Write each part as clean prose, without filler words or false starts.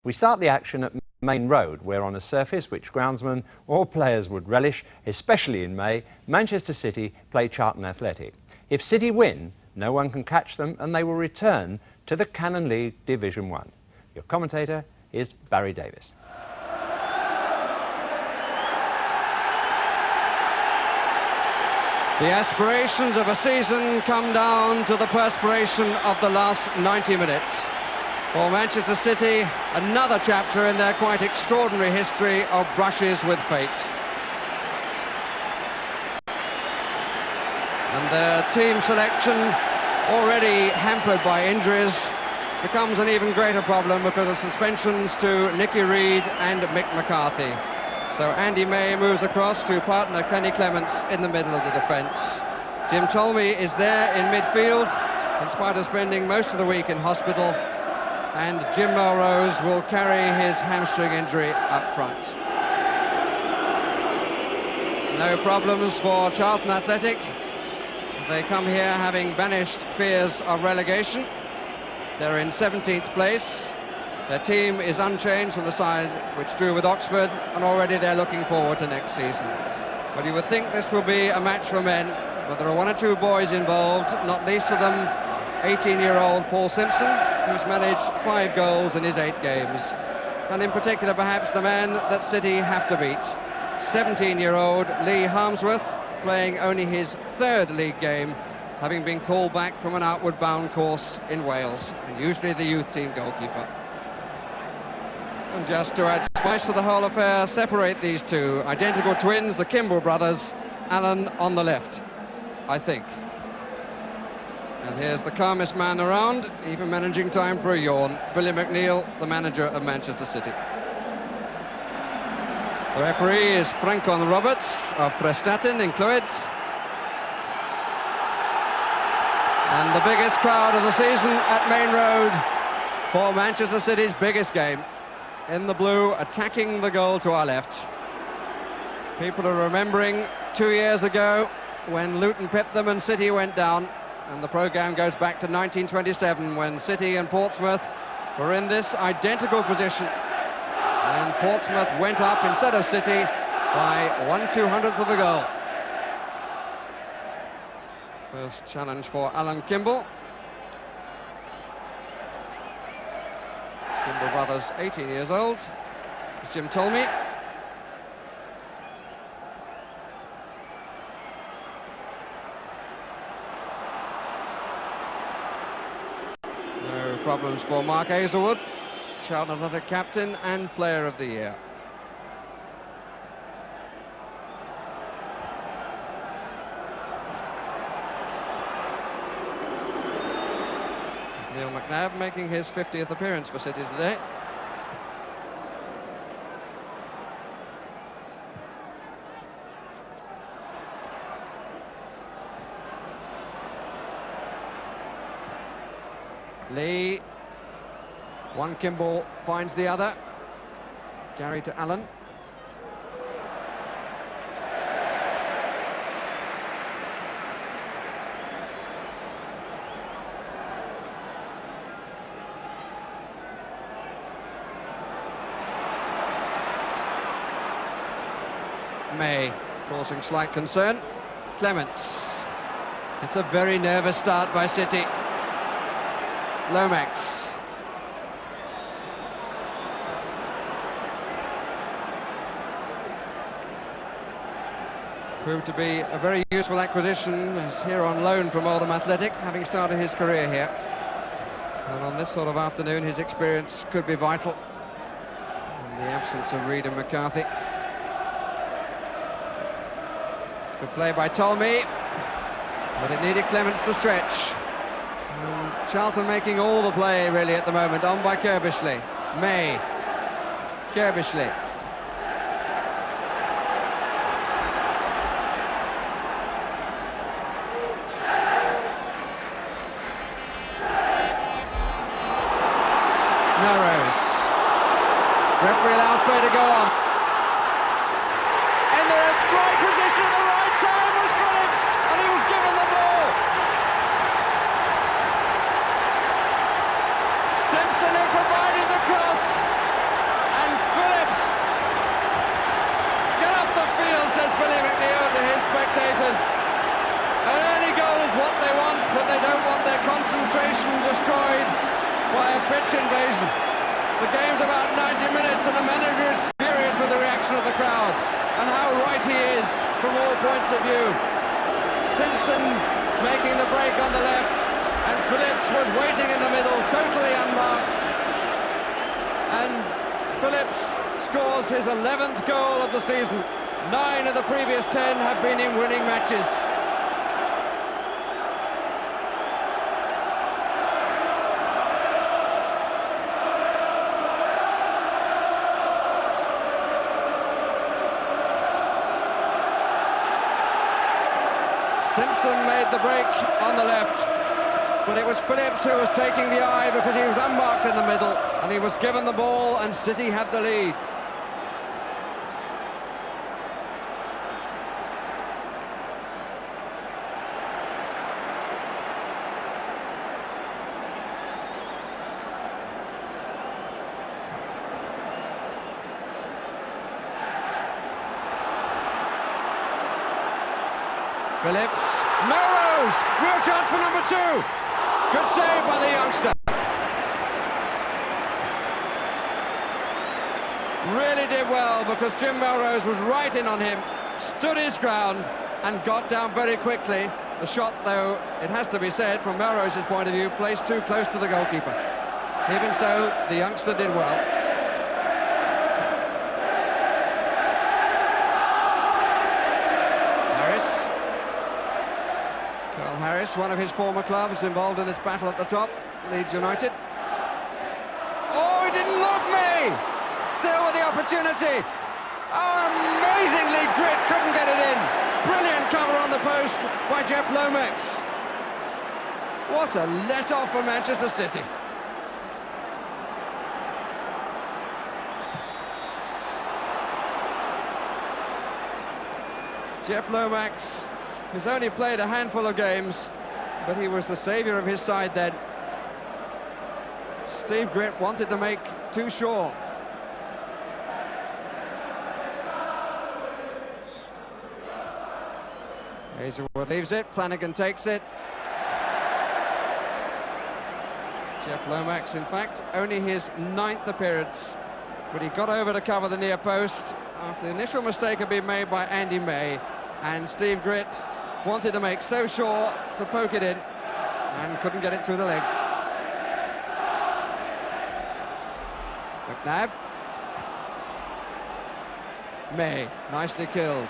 We start the action at Main Road, where on a surface which groundsmen or players would relish, especially in May, Manchester City play Charlton Athletic. If City win, no one can catch them and they will return to the Cannon League Division 1. Your commentator is Barry Davis. The aspirations of a season come down to the perspiration of the last 90 minutes. For Manchester City, another chapter in their quite extraordinary history of brushes with fate. And their team selection, already hampered by injuries, becomes an even greater problem because of suspensions to Nicky Reed and Mick McCarthy. So Andy May moves across to partner Kenny Clements in the middle of the defence. Jim Tolmie is there in midfield, in spite of spending most of the week in hospital. And Jim Melrose will carry his hamstring injury up front. No problems for Charlton Athletic. They come here having banished fears of relegation. They're in 17th place. Their team is unchanged from the side which drew with Oxford, and already they're looking forward to next season. But you would think this will be a match for men, but there are one or two boys involved, not least of them 18-year-old Paul Simpson, who's managed 5 goals in his 8 games. And in particular, perhaps the man that City have to beat, 17-year-old Lee Harmsworth, playing only his 3rd league game, having been called back from an outward bound course in Wales, and usually the youth team goalkeeper. And just to add spice to the whole affair, separate these two identical twins, the Kimball brothers, Alan on the left, I think. And here's the calmest man around, even managing time for a yawn, Billy McNeil, the manager of Manchester City. The referee is Francon Roberts of Prestatin in Clwyd. And the biggest crowd of the season at Main Road for Manchester City's biggest game. In the blue, attacking the goal to our left. People are remembering 2 years ago when Luton pipped them and City went down. And the programme goes back to 1927 when City and Portsmouth were in this identical position. And Portsmouth went up instead of City by 1/200th of a goal. First challenge for Alan Kimball. Kimball brothers, 18 years old. It's Jim Tolmie. Problems for Mark Hazelwood, Charlton Athletic captain and player of the year. It's Neil McNabb making his 50th appearance for City today. Lee, one Kimball finds the other. Gary to Allen. May, causing slight concern. Clements. It's a very nervous start by City. Lomax. Proved to be a very useful acquisition. He's here on loan from Oldham Athletic, having started his career here. And on this sort of afternoon, his experience could be vital in the absence of Reed and McCarthy. Good play by Tolmie, but it needed Clements to stretch. Charlton making all the play really at the moment, on by Kirbishley. May. Kirbishley. Melrose. Referee allows play to go on. In the right position at the right time was Phillips, and he was given the ball. Simpson who provided the cross, pitch invasion. The game's about 90 minutes and the manager is furious with the reaction of the crowd. And how right he is from all points of view. Simpson making the break on the left, and Phillips was waiting in the middle, totally unmarked. And Phillips scores his 11th goal of the season. 9 of the previous 10 have been in winning matches. Simpson made the break on the left, but it was Phillips who was taking the eye because he was unmarked in the middle, and he was given the ball and City had the lead. Phillips, Melrose, real chance for number 2. Good save by the youngster. Really did well because Jim Melrose was right in on him, stood his ground and got down very quickly. The shot, though, it has to be said, from Melrose's point of view, placed too close to the goalkeeper. Even so, the youngster did well. Harris, one of his former clubs, involved in this battle at the top, Leeds United. Oh, he didn't look me! Still with the opportunity. Oh, amazingly Grit couldn't get it in. Brilliant cover on the post by Jeff Lomax. What a let-off for Manchester City. Jeff Lomax, who's only played a handful of games, but he was the saviour of his side then. Steve Grit wanted to make too sure. Hazelwood leaves it, Flanagan takes it. Jeff Lomax, in fact, only his 9th appearance, but he got over to cover the near post after the initial mistake had been made by Andy May, and Steve Grit wanted to make so sure to poke it in and couldn't get it through the legs. McNabb. May, nicely killed.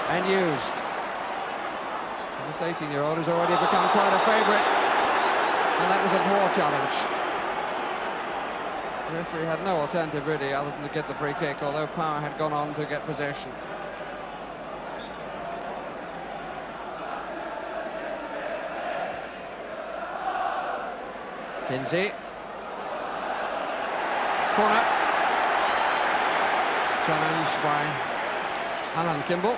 And used. This 18-year-old has already become quite a favourite, and that was a poor challenge. The referee had no alternative really other than to get the free kick, although Power had gone on to get possession. Kinsey. Corner. Challenged by Alan Kimball.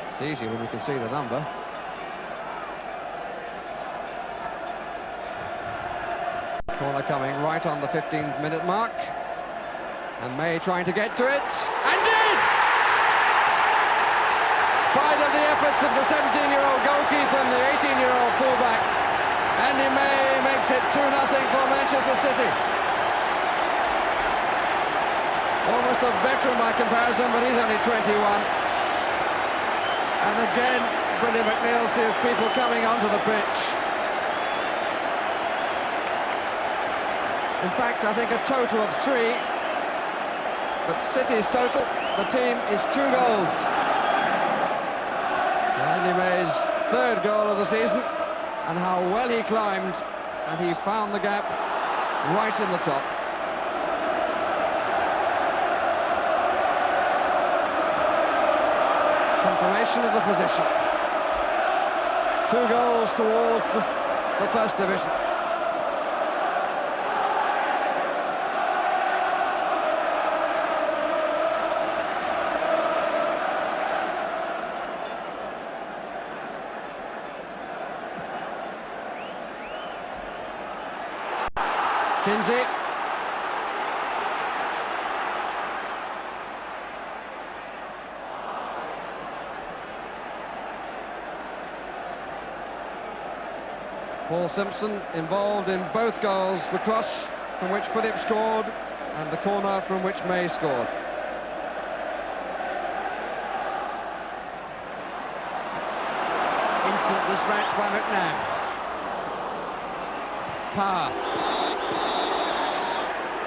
It's easy when you can see the number. Corner coming right on the 15-minute mark. And May trying to get to it. And did! Spite of the efforts of the 17-year-old goalkeeper and the 18-year-old fullback, Andy May makes it 2-0 for Manchester City. Almost a veteran by comparison, but he's only 21. And again, Billy McNeil sees people coming onto the pitch. In fact, I think a total of 3. But City's total, the team, is 2 goals. Andy May's 3rd goal of the season, and how well he climbed, and he found the gap right in the top. Confirmation of the position. 2 goals towards the First Division. Kinsey. Paul Simpson involved in both goals, the cross from which Phillips scored and the corner from which May scored. Instant dispatch by McNabb. Power.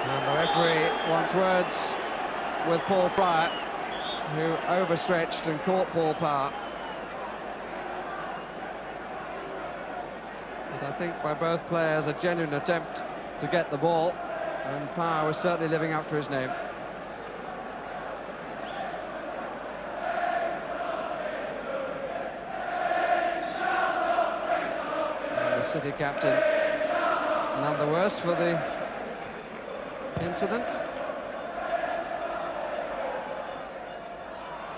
And the referee wants words with Paul Fryer, who overstretched and caught Paul Power. But I think by both players a genuine attempt to get the ball, and Power was certainly living up to his name. And the City captain none the worse for the incident.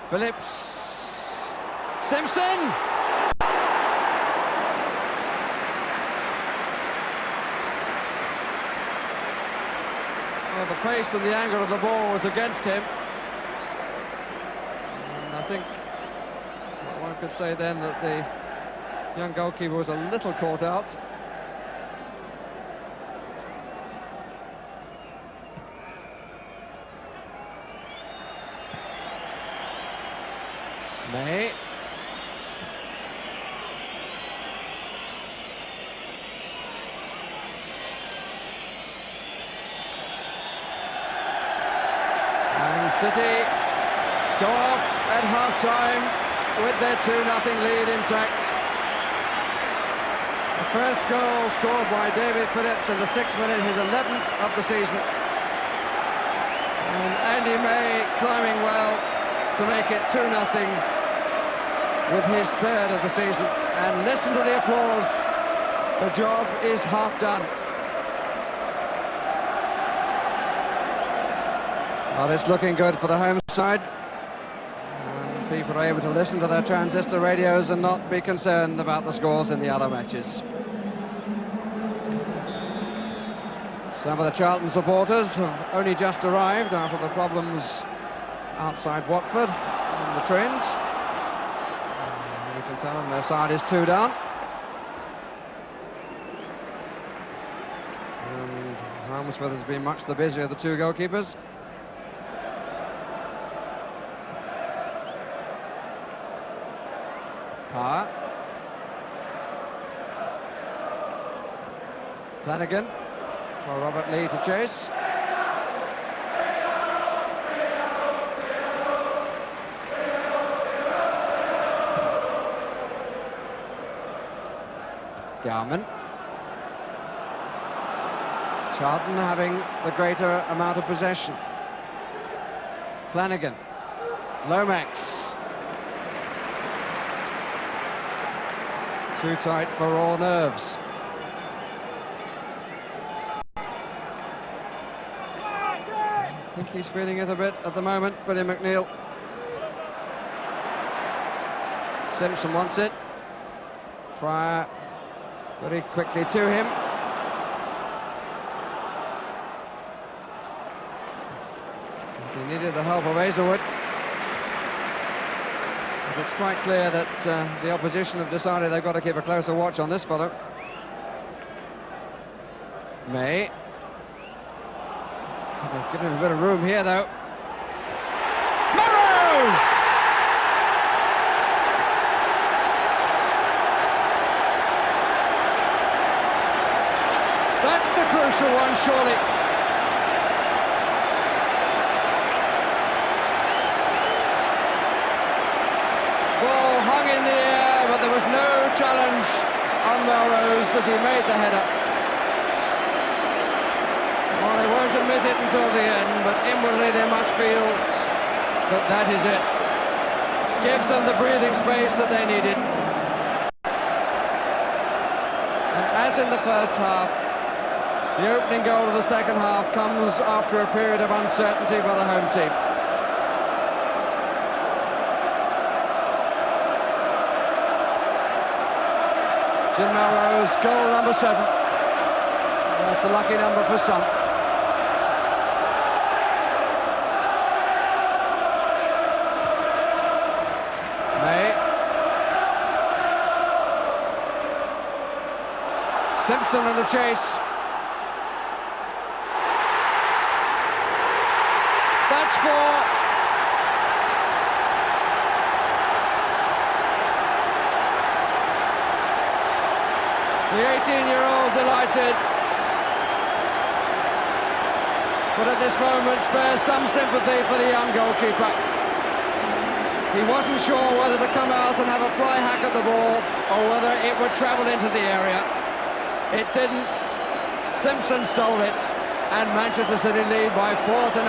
Phillips, Simpson! Well, the pace and the angle of the ball was against him. And I think one could say then that the young goalkeeper was a little caught out. May. And City go off at half-time with their 2-0 lead intact. The first goal scored by David Phillips in the 6th minute, his 11th of the season. And Andy May climbing well to make it 2-0 with his 3rd of the season. And listen to the applause. The job is half done. Well, it's looking good for the home side. And people are able to listen to their transistor radios and not be concerned about the scores in the other matches. Some of the Charlton supporters have only just arrived after the problems outside Watford on the trains. You can tell them their side is 2 down. And Helmsworth has been much the busier of the two goalkeepers. Power. Flanagan for Robert Lee to chase. Dowman. Charlton having the greater amount of possession. Flanagan. Lomax. Too tight for raw nerves. I think he's feeling it a bit at the moment, Billy McNeil. Simpson wants it. Fryer very quickly to him. He needed the help of Hazelwood. But it's quite clear that the opposition have decided they've got to keep a closer watch on this fellow. May. They've given him a bit of room here, though. Burrows! That's the crucial one, surely. Ball hung in the air, but there was no challenge on Melrose as he made the header. Well, they won't admit it until the end, but inwardly they must feel that that is it. Gives them the breathing space that they needed. And as in the first half, the opening goal of the second half comes after a period of uncertainty by the home team. Jim Melrose, goal number 7. That's a lucky number for some. May. Simpson in the chase. That's four. The 18-year-old delighted, but at this moment spares some sympathy for the young goalkeeper. He wasn't sure whether to come out and have a fly hack at the ball or whether it would travel into the area. It didn't. Simpson stole it, and Manchester City lead by 4-0.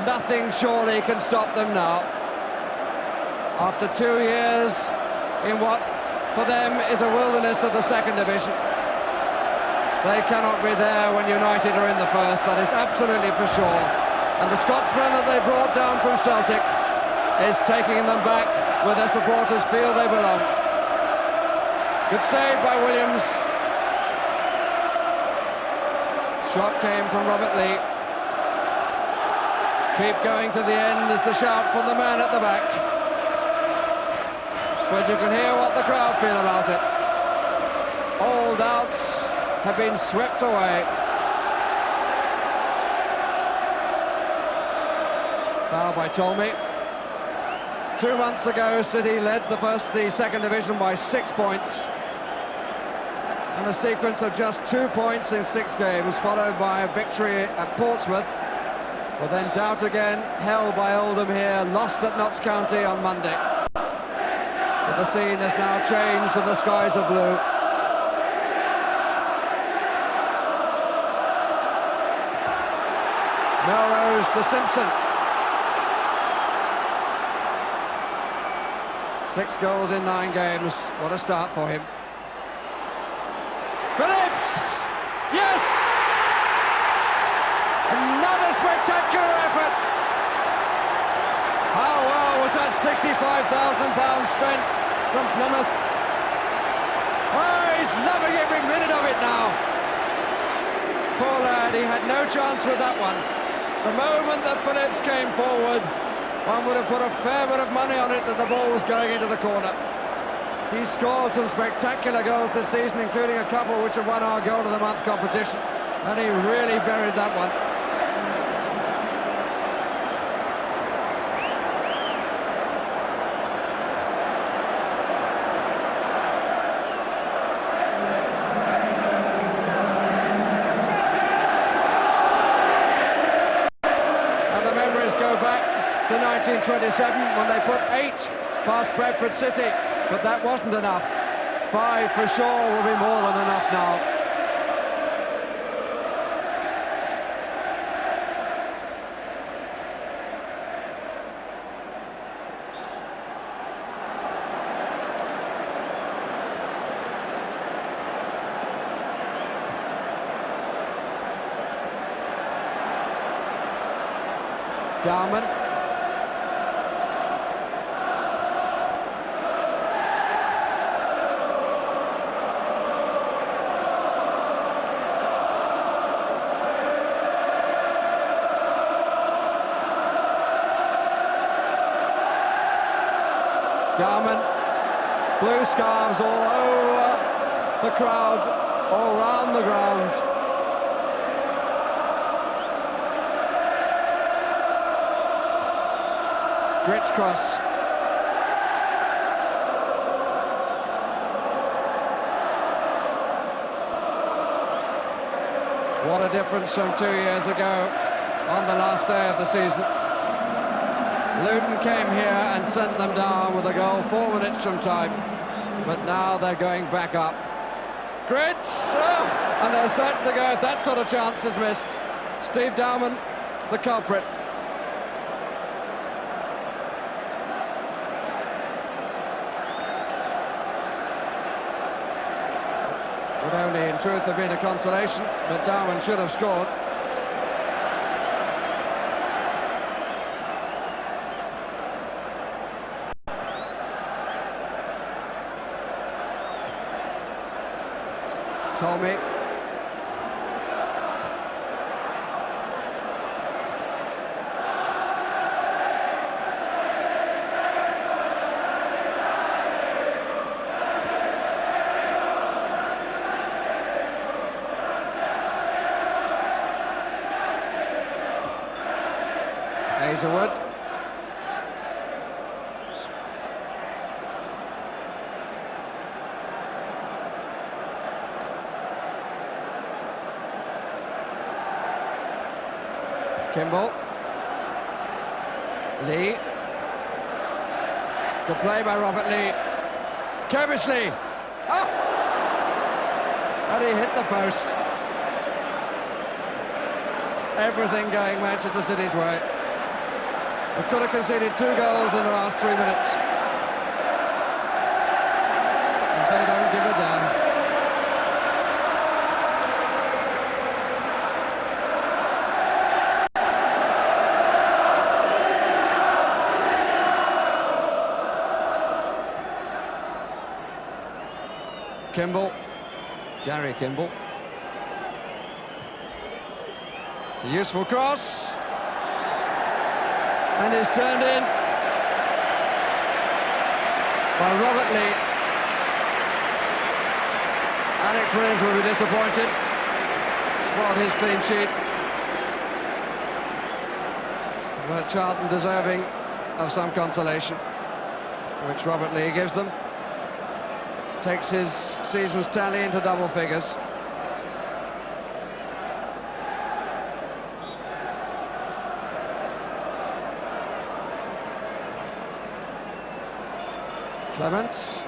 Nothing surely can stop them now. After 2 years in what for them is a wilderness of the second division. They cannot be there when United are in the first, that is absolutely for sure. And the Scotsman that they brought down from Celtic is taking them back where their supporters feel they belong. Good save by Williams. Shot came from Robert Lee. Keep going to the end is the shout from the man at the back. But you can hear what the crowd feel about it. All doubts have been swept away. Foul by Tolmie. 2 months ago, City led the second division by 6 points. And a sequence of just 2 points in 6 games, followed by a victory at Portsmouth. But then doubt again, held by Oldham here, lost at Notts County on Monday. But the scene has now changed and the skies are blue. Melrose to Simpson. 6 goals in 9 games. What a start for him. Phillips! Yes! Another spectacular effort. How well was that £65,000 spent from Plymouth? Oh, he's loving every minute of it now. Poor lad, he had no chance with that one. The moment that Phillips came forward, one would have put a fair bit of money on it that the ball was going into the corner. He's scored some spectacular goals this season, including a couple which have won our Goal of the Month competition, and he really buried that one. To 1927 when they put 8 past Bradford City, but that wasn't enough. 5 for sure will be more than enough now. Dowman. Dowman, blue scarves all over the crowd, all round the ground. Grits cross. What a difference from 2 years ago on the last day of the season. Luton came here and sent them down with a goal 4 minutes from time, but now they're going back up. Grits! Oh, and they're certain to go if that sort of chance is missed. Steve Dowman, the culprit. Would only in truth have been a consolation, but Dowman should have scored. Tolmie. Hazelwood. Kimball. Lee. Good play by Robert Lee. Kerbishley. Oh! And he hit the post. Everything going Manchester City's way. They could have conceded 2 goals in the last 3 minutes. And they don't give a damn. Kimball, Gary Kimball. It's a useful cross. And it's turned in by Robert Lee. Alex Williams will be disappointed. Spoiled his clean sheet. But Charlton deserving of some consolation, which Robert Lee gives them. Takes his season's tally into double figures. Clements.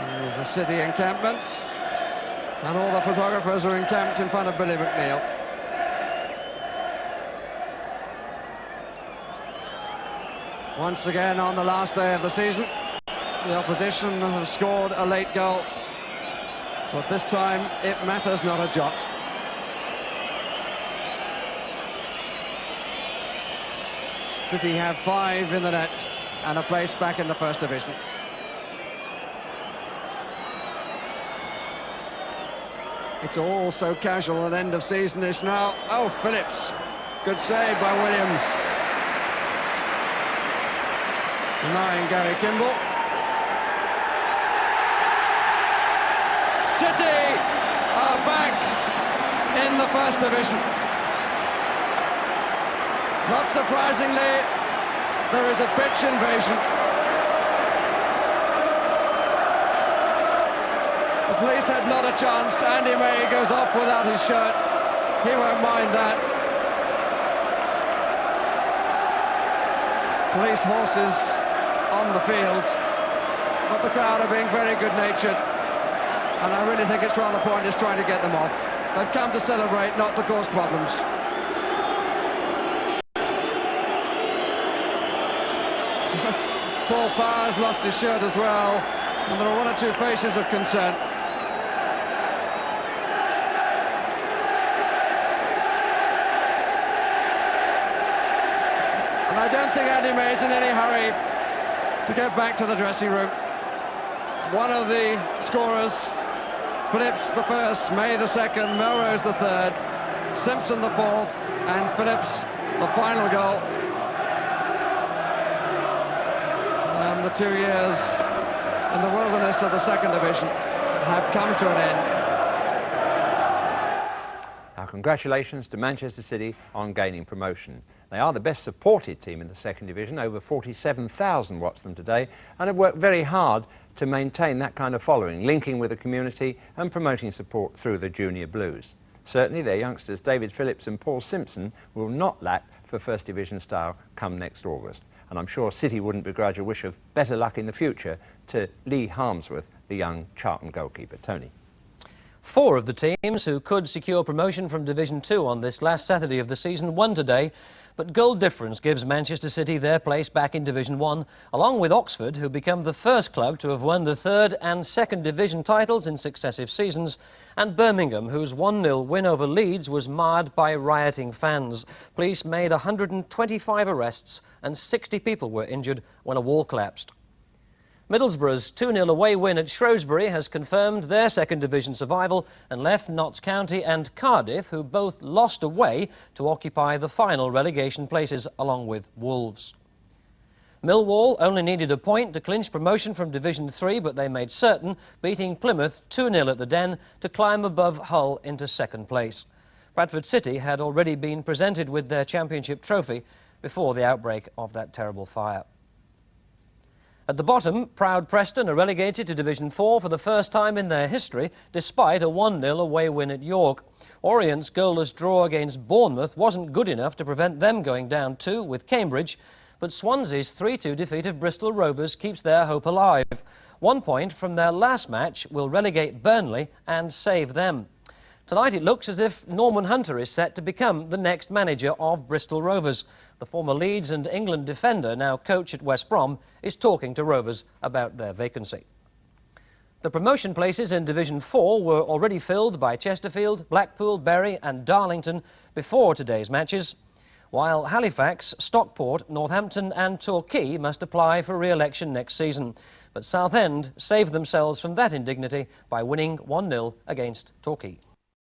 There's a City encampment, and all the photographers are encamped in front of Billy McNeil. Once again, on the last day of the season, the opposition have scored a late goal, but this time it matters not a jot. City have 5 in the net and a place back in the First Division. It's all so casual and end of season-ish now. Oh, Phillips, good save by Williams. Denying Gary Kimball. City are back in the First Division. Not surprisingly, there is a pitch invasion. The police had not a chance. Andy May goes off without his shirt. He won't mind that. Police horses on the field, but the crowd are being very good-natured, and I really think it's rather pointless trying to get them off. They've come to celebrate, not to cause problems. Paul Powers lost his shirt as well, and there are 1 or 2 faces of concern. And I don't think Andy May's in any hurry to get back to the dressing room. One of the scorers, Phillips the first, May the second, Melrose the third, Simpson the fourth, and Phillips the final goal. And the 2 years in the wilderness of the Second Division have come to an end. Our congratulations to Manchester City on gaining promotion. They are the best supported team in the Second Division. Over 47,000 watched them today and have worked very hard to maintain that kind of following, linking with the community and promoting support through the Junior Blues. Certainly their youngsters David Phillips and Paul Simpson will not lack for First Division style come next August. And I'm sure City wouldn't begrudge a wish of better luck in the future to Lee Harmsworth, the young Charlton goalkeeper. Tony. 4 of the teams who could secure promotion from Division 2 on this last Saturday of the season won today, but goal difference gives Manchester City their place back in Division 1, along with Oxford, who become the first club to have won the 3rd and 2nd Division titles in successive seasons, and Birmingham, whose 1-0 win over Leeds was marred by rioting fans. Police made 125 arrests and 60 people were injured when a wall collapsed. Middlesbrough's 2-0 away win at Shrewsbury has confirmed their 2nd Division survival and left Notts County and Cardiff, who both lost away, to occupy the final relegation places along with Wolves. Millwall only needed a point to clinch promotion from Division 3, but they made certain, beating Plymouth 2-0 at the Den to climb above Hull into 2nd place. Bradford City had already been presented with their championship trophy before the outbreak of that terrible fire. At the bottom, proud Preston are relegated to Division 4 for the first time in their history, despite a 1-0 away win at York. Orient's goalless draw against Bournemouth wasn't good enough to prevent them going down 2 with Cambridge, but Swansea's 3-2 defeat of Bristol Rovers keeps their hope alive. 1 point from their last match will relegate Burnley and save them. Tonight it looks as if Norman Hunter is set to become the next manager of Bristol Rovers. The former Leeds and England defender, now coach at West Brom, is talking to Rovers about their vacancy. The promotion places in Division 4 were already filled by Chesterfield, Blackpool, Bury and Darlington before today's matches, while Halifax, Stockport, Northampton and Torquay must apply for re-election next season. But Southend saved themselves from that indignity by winning 1-0 against Torquay.